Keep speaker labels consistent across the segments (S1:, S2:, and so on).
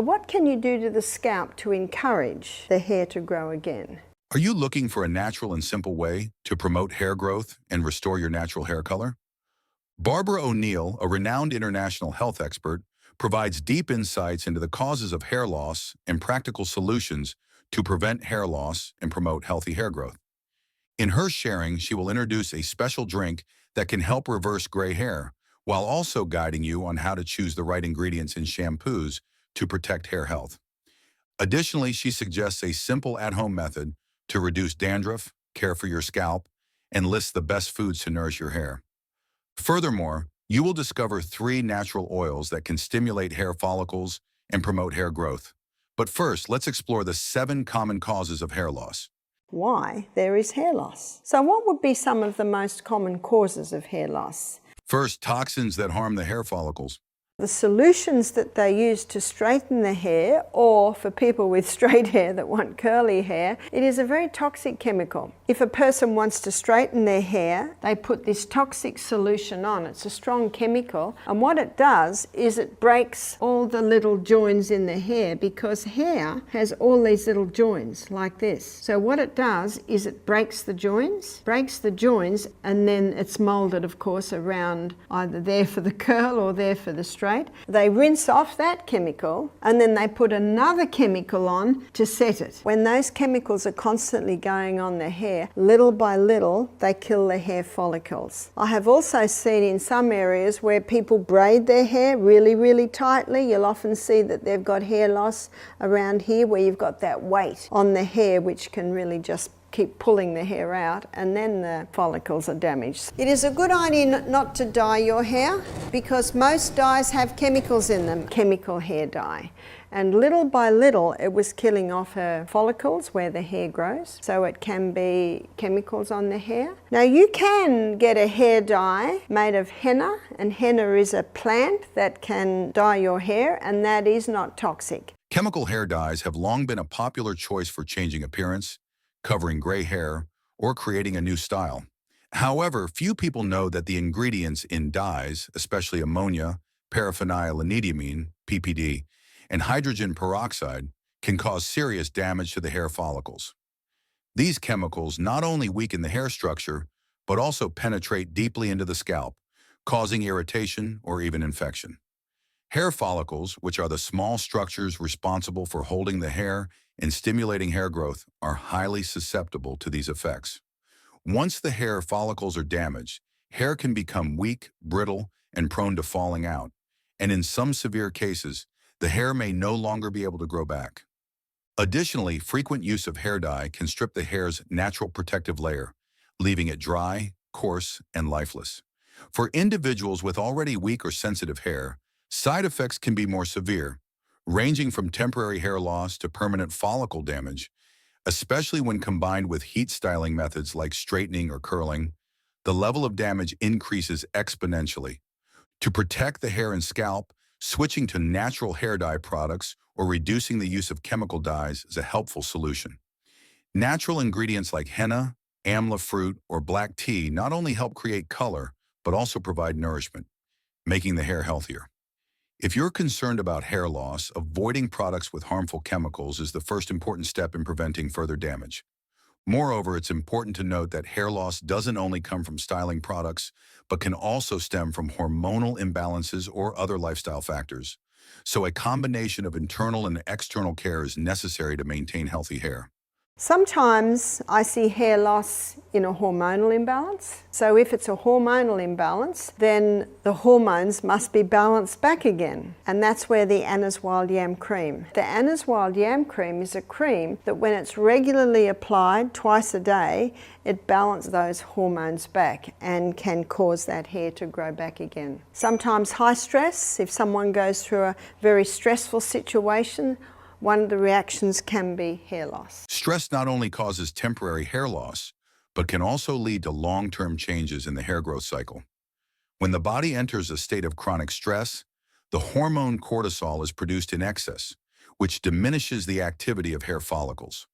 S1: But what can you do to the scalp to encourage the hair to grow again?
S2: Are you looking for a natural and simple way to promote hair growth and restore your natural hair color? Barbara O'Neill, a renowned international health expert, provides deep insights into the causes of hair loss and practical solutions to prevent hair loss and promote healthy hair growth. In her sharing, she will introduce a special drink that can help reverse gray hair, while also guiding you on how to choose the right ingredients in shampoos to protect hair health. Additionally, she suggests a simple at-home method to reduce dandruff, care for your scalp, and lists the best foods to nourish your hair. Furthermore, you will discover 3 natural oils that can stimulate hair follicles and promote hair growth. But first, let's explore the 7 common causes of hair loss.
S1: Why there is hair loss. So what would be some of the most common causes of hair loss?
S2: First, toxins that harm the hair follicles.
S1: The solutions that they use to straighten the hair, or for people with straight hair that want curly hair, it is a very toxic chemical. If a person wants to straighten their hair, they put this toxic solution on. It's a strong chemical, and what it does is it breaks all the little joints in the hair, because hair has all these little joints like this. So what it does is it breaks the joints, and then it's molded, of course, around either there for the curl or there for the straight. They rinse off that chemical and then they put another chemical on to set it. When those chemicals are constantly going on the hair, little by little, they kill the hair follicles. I have also seen in some areas where people braid their hair really, really tightly. You'll often see that they've got hair loss around here where you've got that weight on the hair, which can really just keep pulling the hair out, and then the follicles are damaged. It is a good idea not to dye your hair, because most dyes have chemicals in them, chemical hair dye. And little by little, it was killing off her follicles where the hair grows. So it can be chemicals on the hair. Now you can get a hair dye made of henna, and henna is a plant that can dye your hair, and that is not toxic.
S2: Chemical hair dyes have long been a popular choice for changing appearance, covering gray hair, or creating a new style. However, few people know that the ingredients in dyes, especially ammonia, paraphenylenediamine, PPD, and hydrogen peroxide, can cause serious damage to the hair follicles. These chemicals not only weaken the hair structure, but also penetrate deeply into the scalp, causing irritation or even infection. Hair follicles, which are the small structures responsible for holding the hair and stimulating hair growth, are highly susceptible to these effects. Once the hair follicles are damaged, hair can become weak, brittle, and prone to falling out, and in some severe cases, the hair may no longer be able to grow back. Additionally, frequent use of hair dye can strip the hair's natural protective layer, leaving it dry, coarse, and lifeless. For individuals with already weak or sensitive hair, side effects can be more severe, ranging from temporary hair loss to permanent follicle damage. Especially when combined with heat styling methods like straightening or curling, the level of damage increases exponentially. To protect the hair and scalp, switching to natural hair dye products or reducing the use of chemical dyes is a helpful solution. Natural ingredients like henna, amla fruit, or black tea not only help create color, but also provide nourishment, making the hair healthier. If you're concerned about hair loss, avoiding products with harmful chemicals is the first important step in preventing further damage. Moreover, it's important to note that hair loss doesn't only come from styling products, but can also stem from hormonal imbalances or other lifestyle factors. So a combination of internal and external care is necessary to maintain healthy hair.
S1: Sometimes I see hair loss in a hormonal imbalance. So if it's a hormonal imbalance, then the hormones must be balanced back again. And that's where the Anna's Wild Yam Cream. The Anna's Wild Yam Cream is a cream that when it's regularly applied twice a day, it balances those hormones back and can cause that hair to grow back again. Sometimes high stress, if someone goes through a very stressful situation, one of the reactions can be hair loss.
S2: Stress not only causes temporary hair loss, but can also lead to long-term changes in the hair growth cycle. When the body enters a state of chronic stress, the hormone cortisol is produced in excess, which diminishes the activity of hair follicles.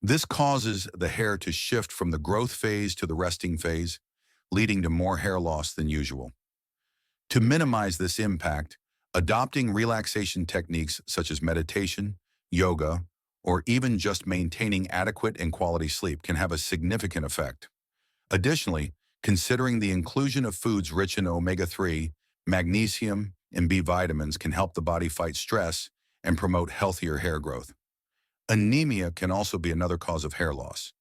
S2: This causes the hair to shift from the growth phase to the resting phase, leading to more hair loss than usual. To minimize this impact, Adopting relaxation techniques such as meditation, yoga, or even just maintaining adequate and quality sleep can have a significant effect. Additionally, considering the inclusion of foods rich in omega-3, magnesium, and B vitamins can help the body fight stress and promote healthier hair growth. Anemia can also be another cause of hair loss.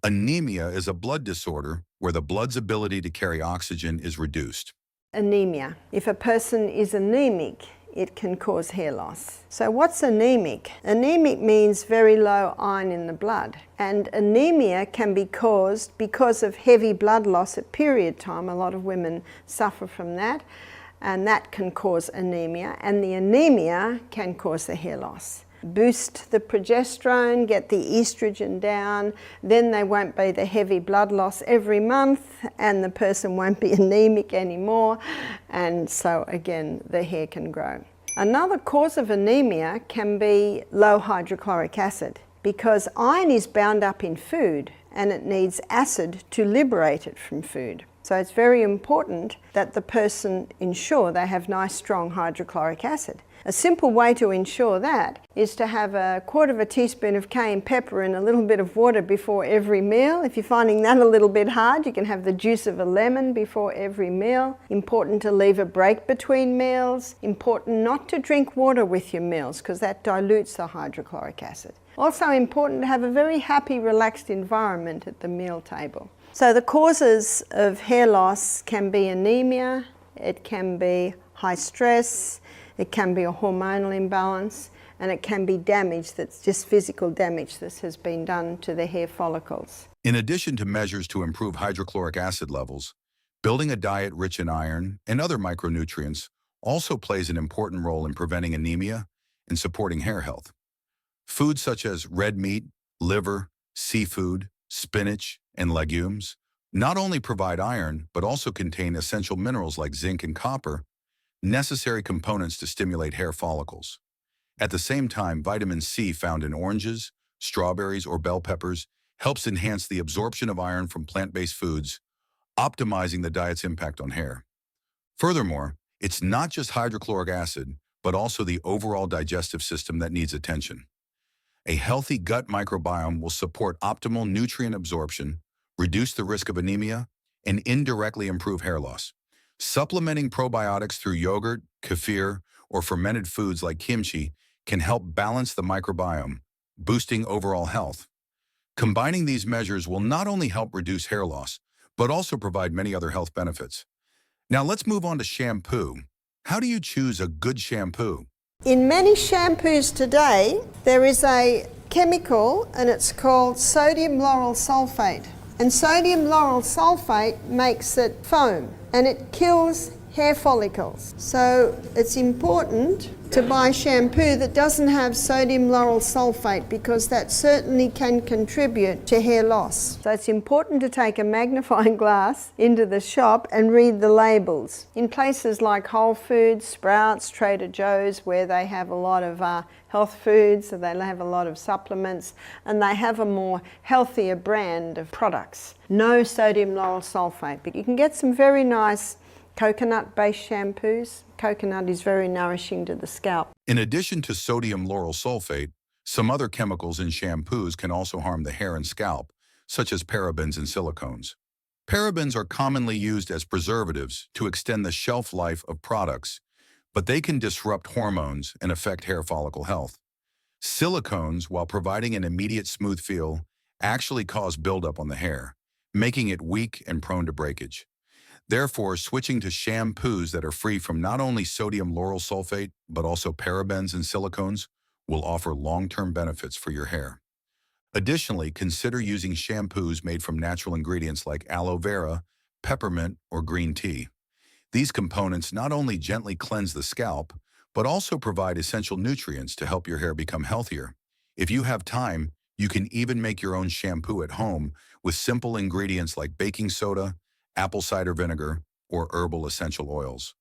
S2: Anemia is a blood disorder where the blood's ability to carry oxygen is reduced.
S1: Anemia. If a person is anemic, it can cause hair loss. So what's anemic? Anemic means very low iron in the blood. And anemia can be caused because of heavy blood loss at period time. A lot of women suffer from that, and that can cause anemia. And the anemia can cause the hair loss. Boost the progesterone, get the estrogen down, then there won't be the heavy blood loss every month and the person won't be anemic anymore, and so again the hair can grow. Another cause of anemia can be low hydrochloric acid, because iron is bound up in food and it needs acid to liberate it from food. So it's very important that the person ensure they have nice strong hydrochloric acid. A simple way to ensure that is to have 1/4 teaspoon of cayenne pepper in a little bit of water before every meal. If you're finding that a little bit hard, you can have the juice of a lemon before every meal. Important to leave a break between meals. Important not to drink water with your meals because that dilutes the hydrochloric acid. Also important to have a very happy, relaxed environment at the meal table. So the causes of hair loss can be anemia, it can be high stress, it can be a hormonal imbalance, and it can be damage that's just physical damage that has been done to the hair follicles.
S2: In addition to measures to improve hydrochloric acid levels, building a diet rich in iron and other micronutrients also plays an important role in preventing anemia and supporting hair health. Foods such as red meat, liver, seafood, spinach, and legumes not only provide iron, but also contain essential minerals like zinc and copper, necessary components to stimulate hair follicles. At the same time, vitamin C found in oranges, strawberries, or bell peppers helps enhance the absorption of iron from plant-based foods, optimizing the diet's impact on hair. Furthermore, it's not just hydrochloric acid, but also the overall digestive system that needs attention. A healthy gut microbiome will support optimal nutrient absorption, reduce the risk of anemia, and indirectly improve hair loss. Supplementing probiotics through yogurt, kefir, or fermented foods like kimchi can help balance the microbiome, boosting overall health. Combining these measures will not only help reduce hair loss, but also provide many other health benefits. Now let's move on to shampoo. How do you choose a good shampoo?
S1: In many shampoos today, there is a chemical and it's called sodium lauryl sulfate. And sodium lauryl sulfate makes it foam and it kills hair follicles. So it's important to buy shampoo that doesn't have sodium lauryl sulfate because that certainly can contribute to hair loss. So it's important to take a magnifying glass into the shop and read the labels. In places like Whole Foods, Sprouts, Trader Joe's, where they have a lot of health foods, so they have a lot of supplements, and they have a more healthier brand of products. No sodium lauryl sulfate, but you can get some very nice coconut-based shampoos. Coconut is very nourishing to the scalp.
S2: In addition to sodium lauryl sulfate, some other chemicals in shampoos can also harm the hair and scalp, such as parabens and silicones. Parabens are commonly used as preservatives to extend the shelf life of products, but they can disrupt hormones and affect hair follicle health. Silicones, while providing an immediate smooth feel, actually cause buildup on the hair, making it weak and prone to breakage. Therefore, switching to shampoos that are free from not only sodium lauryl sulfate, but also parabens and silicones will offer long-term benefits for your hair. Additionally, consider using shampoos made from natural ingredients like aloe vera, peppermint, or green tea. These components not only gently cleanse the scalp, but also provide essential nutrients to help your hair become healthier. If you have time, you can even make your own shampoo at home with simple ingredients like baking soda, apple cider vinegar, or herbal essential oils.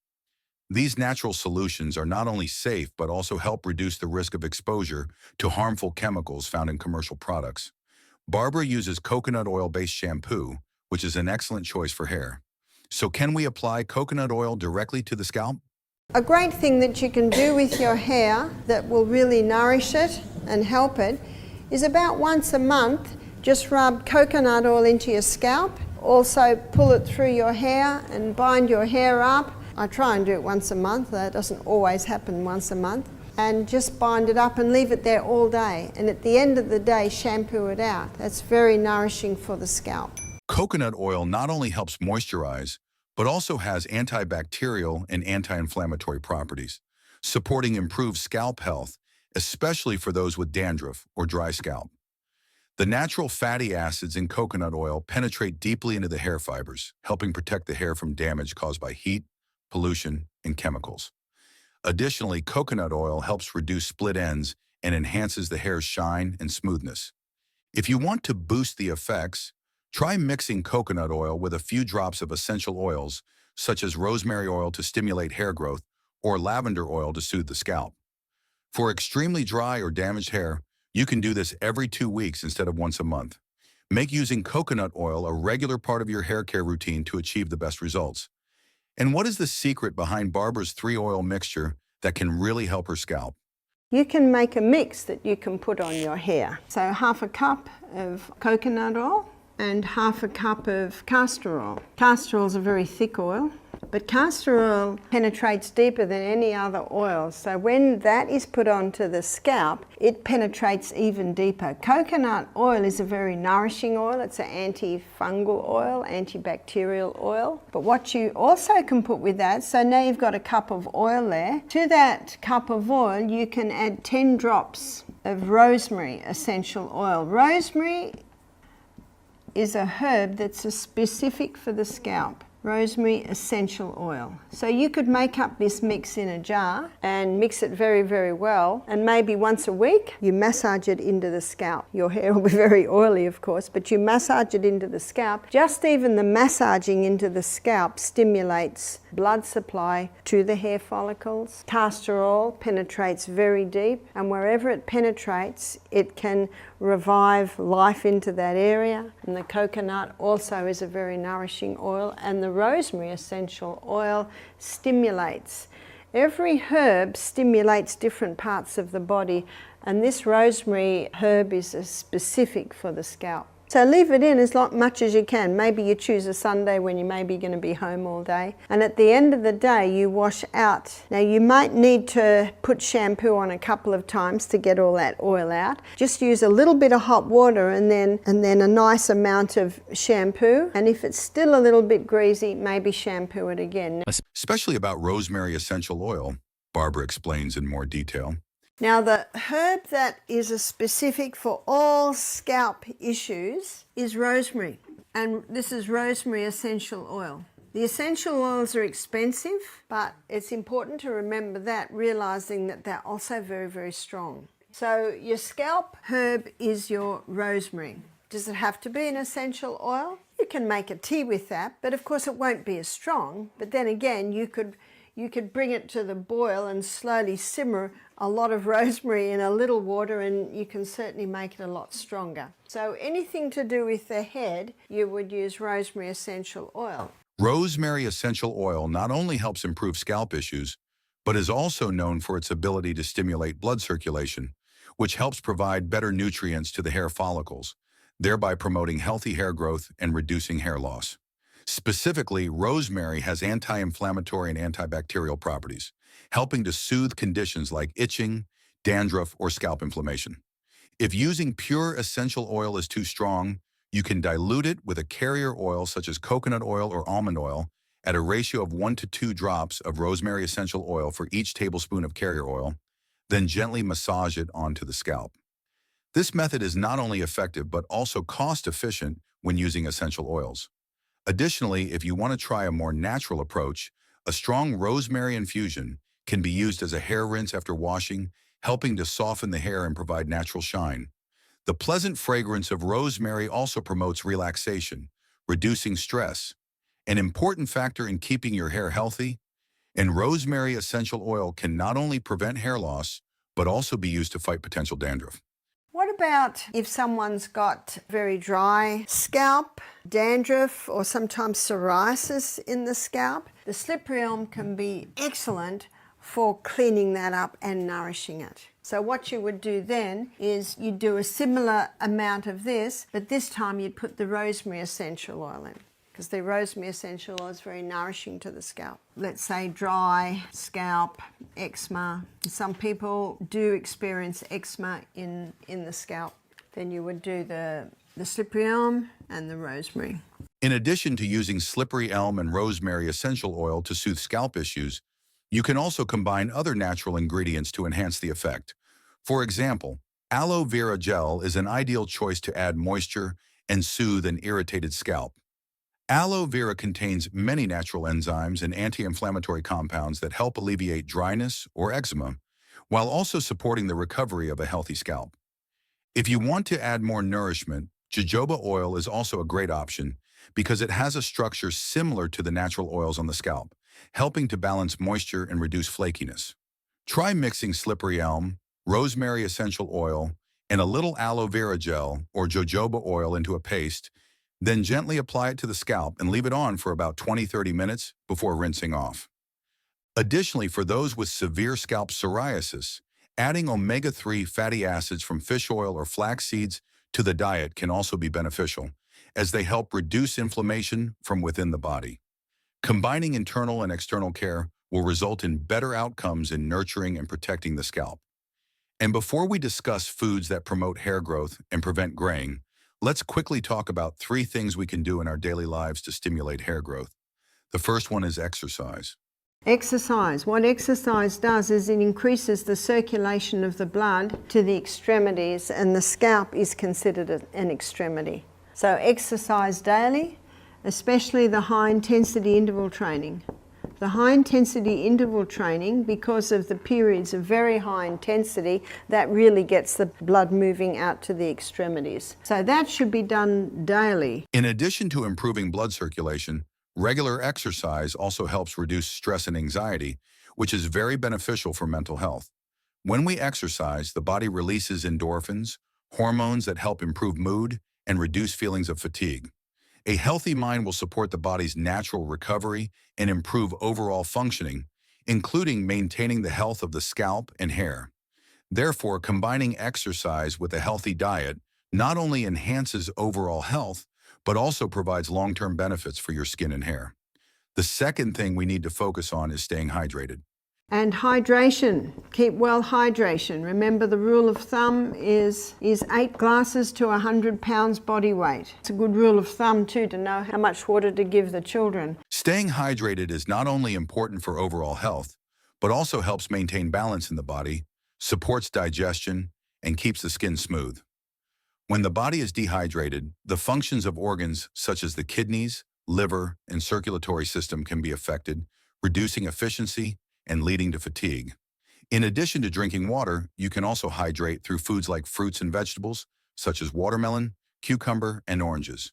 S2: These natural solutions are not only safe, but also help reduce the risk of exposure to harmful chemicals found in commercial products. Barbara uses coconut oil-based shampoo, which is an excellent choice for hair. So can we apply coconut oil directly to the scalp?
S1: A great thing that you can do with your hair that will really nourish it and help it is about once a month, just rub coconut oil into your scalp. Also pull it through your hair and bind your hair up. I try and do it once a month. That doesn't always happen once a month. And just bind it up and leave it there all day. And at the end of the day, shampoo it out. That's very nourishing for the scalp.
S2: Coconut oil not only helps moisturize, but also has antibacterial and anti-inflammatory properties, supporting improved scalp health, especially for those with dandruff or dry scalp. The natural fatty acids in coconut oil penetrate deeply into the hair fibers, helping protect the hair from damage caused by heat, pollution, and chemicals. Additionally, coconut oil helps reduce split ends and enhances the hair's shine and smoothness. If you want to boost the effects, try mixing coconut oil with a few drops of essential oils, such as rosemary oil to stimulate hair growth or lavender oil to soothe the scalp. For extremely dry or damaged hair, you can do this every 2 weeks instead of once a month. Make using coconut oil a regular part of your hair care routine to achieve the best results. And what is the secret behind Barbara's 3-oil mixture that can really help her scalp?
S1: You can make a mix that you can put on your hair. So half a cup of coconut oil and half a cup of castor oil. Castor oil is a very thick oil, but castor oil penetrates deeper than any other oil. So when that is put onto the scalp, it penetrates even deeper. Coconut oil is a very nourishing oil. It's an antifungal oil, antibacterial oil. But what you also can put with that, so now you've got a cup of oil there. To that cup of oil, you can add 10 drops of rosemary essential oil. Rosemary is a herb that's specific for the scalp. Rosemary essential oil. So you could make up this mix in a jar and mix it very, very well, and maybe once a week you massage it into the scalp. Your hair will be very oily, of course, but you massage it into the scalp. Just even the massaging into the scalp stimulates blood supply to the hair follicles. Castor oil penetrates very deep, and wherever it penetrates, it can revive life into that area. And the coconut also is a very nourishing oil, and the rosemary essential oil stimulates. Every herb stimulates different parts of the body, and this rosemary herb is specific for the scalp. So leave it in as much as you can. Maybe you choose a Sunday when you may be going to be home all day. And at the end of the day, you wash out. Now you might need to put shampoo on a couple of times to get all that oil out. Just use a little bit of hot water and then a nice amount of shampoo. And if it's still a little bit greasy, maybe shampoo it again.
S2: Especially about rosemary essential oil, Barbara explains in more detail.
S1: Now the herb that is a specific for all scalp issues is rosemary, and this is rosemary essential oil. The essential oils are expensive, but it's important to remember that, realizing that they're also very, very strong. So your scalp herb is your rosemary. Does it have to be an essential oil? You can make a tea with that, but of course it won't be as strong. But then again, you could bring it to the boil and slowly simmer a lot of rosemary in a little water, and you can certainly make it a lot stronger. So anything to do with the head, you would use rosemary essential oil.
S2: Rosemary essential oil not only helps improve scalp issues, but is also known for its ability to stimulate blood circulation, which helps provide better nutrients to the hair follicles, thereby promoting healthy hair growth and reducing hair loss. Specifically, rosemary has anti-inflammatory and antibacterial properties, helping to soothe conditions like itching, dandruff, or scalp inflammation. If using pure essential oil is too strong, you can dilute it with a carrier oil such as coconut oil or almond oil at a ratio of 1 to 2 drops of rosemary essential oil for each tablespoon of carrier oil, then gently massage it onto the scalp. This method is not only effective but also cost-efficient when using essential oils. Additionally, if you want to try a more natural approach, a strong rosemary infusion can be used as a hair rinse after washing, helping to soften the hair and provide natural shine. The pleasant fragrance of rosemary also promotes relaxation, reducing stress, an important factor in keeping your hair healthy. And rosemary essential oil can not only prevent hair loss, but also be used to fight potential dandruff.
S1: What about if someone's got very dry scalp, dandruff, or sometimes psoriasis in the scalp? The slippery elm can be excellent for cleaning that up and nourishing it. So what you would do then is you'd do a similar amount of this, but this time you'd put the rosemary essential oil in, because the rosemary essential oil is very nourishing to the scalp. Let's say dry scalp, eczema. Some people do experience eczema in the scalp. Then you would do the slippery elm and the rosemary.
S2: In addition to using slippery elm and rosemary essential oil to soothe scalp issues, you can also combine other natural ingredients to enhance the effect. For example, aloe vera gel is an ideal choice to add moisture and soothe an irritated scalp. Aloe vera contains many natural enzymes and anti-inflammatory compounds that help alleviate dryness or eczema, while also supporting the recovery of a healthy scalp. If you want to add more nourishment, jojoba oil is also a great option because it has a structure similar to the natural oils on the scalp, helping to balance moisture and reduce flakiness. Try mixing slippery elm, rosemary essential oil, and a little aloe vera gel or jojoba oil into a paste, then gently apply it to the scalp and leave it on for about 20-30 minutes before rinsing off. Additionally, for those with severe scalp psoriasis, adding omega-3 fatty acids from fish oil or flax seeds to the diet can also be beneficial, as they help reduce inflammation from within the body. Combining internal and external care will result in better outcomes in nurturing and protecting the scalp. And before we discuss foods that promote hair growth and prevent graying, let's quickly talk about 3 things we can do in our daily lives to stimulate hair growth. The first one is exercise.
S1: Exercise. What exercise does is it increases the circulation of the blood to the extremities, and the scalp is considered an extremity. So exercise daily, especially the high-intensity interval training. The high-intensity interval training, because of the periods of very high intensity, that really gets the blood moving out to the extremities. So that should be done daily.
S2: In addition to improving blood circulation, regular exercise also helps reduce stress and anxiety, which is very beneficial for mental health. When we exercise, the body releases endorphins, hormones that help improve mood and reduce feelings of fatigue. A healthy mind will support the body's natural recovery and improve overall functioning, including maintaining the health of the scalp and hair. Therefore, combining exercise with a healthy diet not only enhances overall health, but also provides long-term benefits for your skin and hair. The second thing we need to focus on is staying hydrated.
S1: And hydration. Keep well hydration. Remember, the rule of thumb is 8 glasses to 100 pounds body weight. It's a good rule of thumb too, to know how much water to give the children.
S2: Staying hydrated is not only important for overall health, but also helps maintain balance in the body, supports digestion, and keeps the skin smooth. When the body is dehydrated, the functions of organs such as the kidneys, liver, and circulatory system can be affected, reducing efficiency and leading to fatigue. In addition to drinking water, you can also hydrate through foods like fruits and vegetables, such as watermelon, cucumber, and oranges.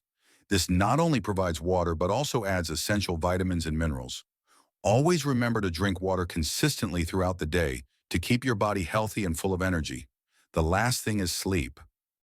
S2: This not only provides water, but also adds essential vitamins and minerals. Always remember to drink water consistently throughout the day to keep your body healthy and full of energy. The last thing is sleep.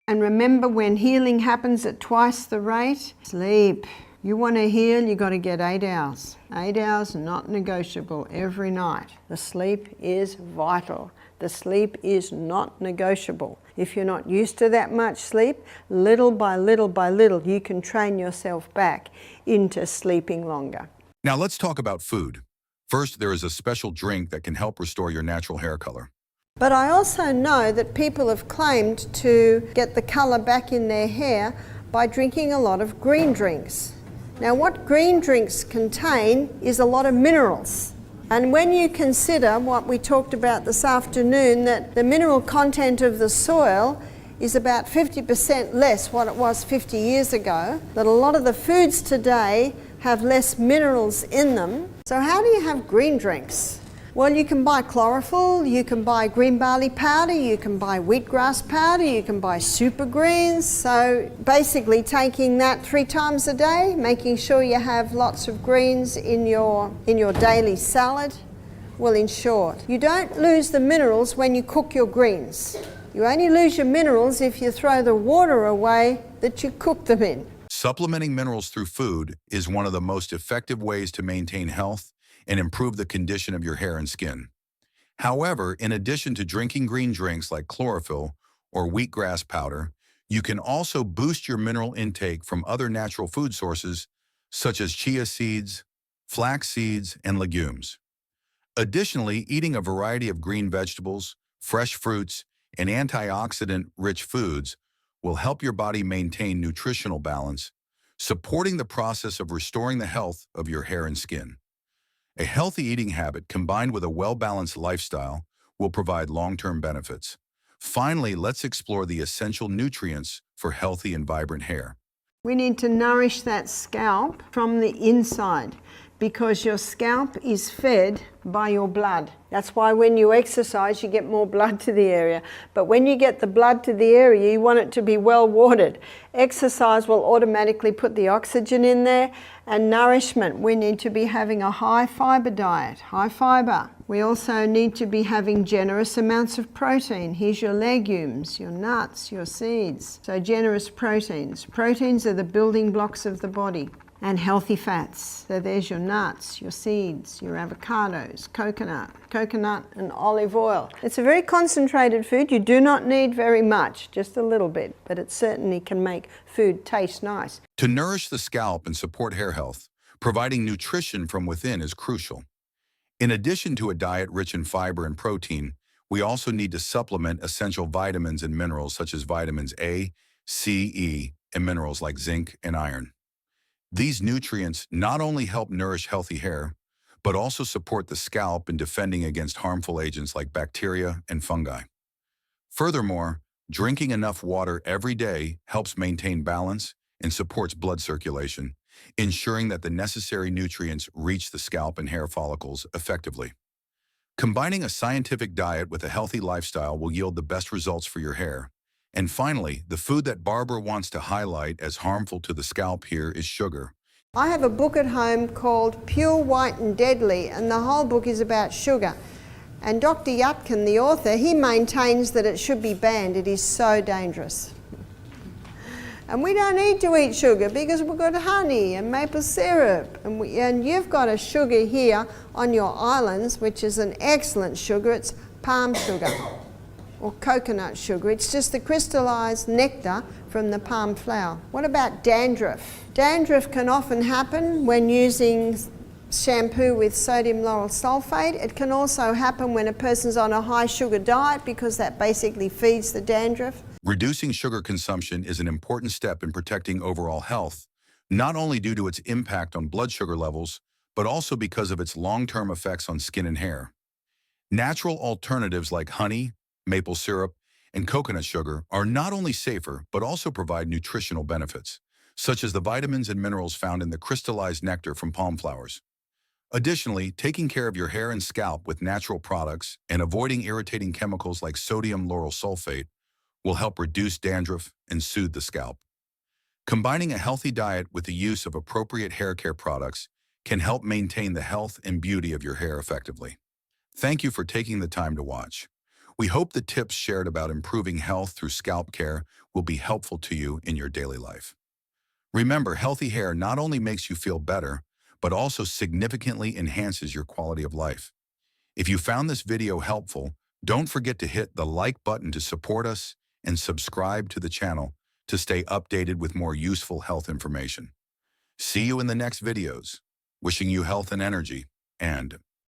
S1: And remember, when healing happens at twice the rate, sleep. You want to heal, you got to get 8 hours. 8 hours, not negotiable every night. The sleep is vital. The sleep is not negotiable. If you're not used to that much sleep, little by little by little, you can train yourself back into sleeping longer.
S2: Now let's talk about food. First, there is a special drink that can help restore your natural hair color.
S1: But I also know that people have claimed to get the color back in their hair by drinking a lot of green drinks. Now, what green drinks contain is a lot of minerals. And when you consider what we talked about this afternoon, that the mineral content of the soil is about 50% less what it was 50 years ago, that a lot of the foods today have less minerals in them. So how do you have green drinks? Well, you can buy chlorophyll, you can buy green barley powder, you can buy wheatgrass powder, you can buy super greens. So basically taking that 3 times a day, making sure you have lots of greens in your daily salad will ensure you don't lose the minerals when you cook your greens. You only lose your minerals if you throw the water away that you cook them in.
S2: Supplementing minerals through food is one of the most effective ways to maintain health and improve the condition of your hair and skin. However, in addition to drinking green drinks like chlorophyll or wheatgrass powder, you can also boost your mineral intake from other natural food sources such as chia seeds, flax seeds, and legumes. Additionally, eating a variety of green vegetables, fresh fruits, and antioxidant-rich foods will help your body maintain nutritional balance, supporting the process of restoring the health of your hair and skin. A healthy eating habit combined with a well-balanced lifestyle will provide long-term benefits. Finally, let's explore the essential nutrients for healthy and vibrant hair.
S1: We need to nourish that scalp from the inside because your scalp is fed by your blood. That's why when you exercise, you get more blood to the area. But when you get the blood to the area, you want it to be well watered. Exercise will automatically put the oxygen in there. And nourishment, we need to be having a high fiber diet, high fiber. We also need to be having generous amounts of protein. Here's your legumes, your nuts, your seeds. So generous proteins. Proteins are the building blocks of the body. And healthy fats. So there's your nuts, your seeds, your avocados, coconut and olive oil. It's a very concentrated food. You do not need very much, just a little bit, but it certainly can make food taste nice.
S2: To nourish the scalp and support hair health, providing nutrition from within is crucial. In addition to a diet rich in fiber and protein, we also need to supplement essential vitamins and minerals such as vitamins A, C, E, and minerals like zinc and iron. These nutrients not only help nourish healthy hair, but also support the scalp in defending against harmful agents like bacteria and fungi. Furthermore, drinking enough water every day helps maintain balance and supports blood circulation, ensuring that the necessary nutrients reach the scalp and hair follicles effectively. Combining a scientific diet with a healthy lifestyle will yield the best results for your hair. And finally, the food that Barbara wants to highlight as harmful to the scalp here is sugar.
S1: I have a book at home called Pure, White and Deadly, and the whole book is about sugar. And Dr. Yutkin, the author, he maintains that it should be banned. It is so dangerous. And we don't need to eat sugar because we've got honey and maple syrup. And you've got a sugar here on your islands, which is an excellent sugar. It's palm sugar or coconut sugar. It's just the crystallized nectar from the palm flower. What about dandruff? Dandruff can often happen when using shampoo with sodium lauryl sulfate. It can also happen when a person's on a high sugar diet because that basically feeds the dandruff.
S2: Reducing sugar consumption is an important step in protecting overall health, not only due to its impact on blood sugar levels, but also because of its long-term effects on skin and hair. Natural alternatives like honey, maple syrup, and coconut sugar are not only safer, but also provide nutritional benefits, such as the vitamins and minerals found in the crystallized nectar from palm flowers. Additionally, taking care of your hair and scalp with natural products and avoiding irritating chemicals like sodium lauryl sulfate will help reduce dandruff and soothe the scalp. Combining a healthy diet with the use of appropriate hair care products can help maintain the health and beauty of your hair effectively. Thank you for taking the time to watch. We hope the tips shared about improving health through scalp care will be helpful to you in your daily life. Remember, healthy hair not only makes you feel better, but also significantly enhances your quality of life. If you found this video helpful, don't forget to hit the like button to support us and subscribe to the channel to stay updated with more useful health information. See you in the next videos. Wishing you health and energy, and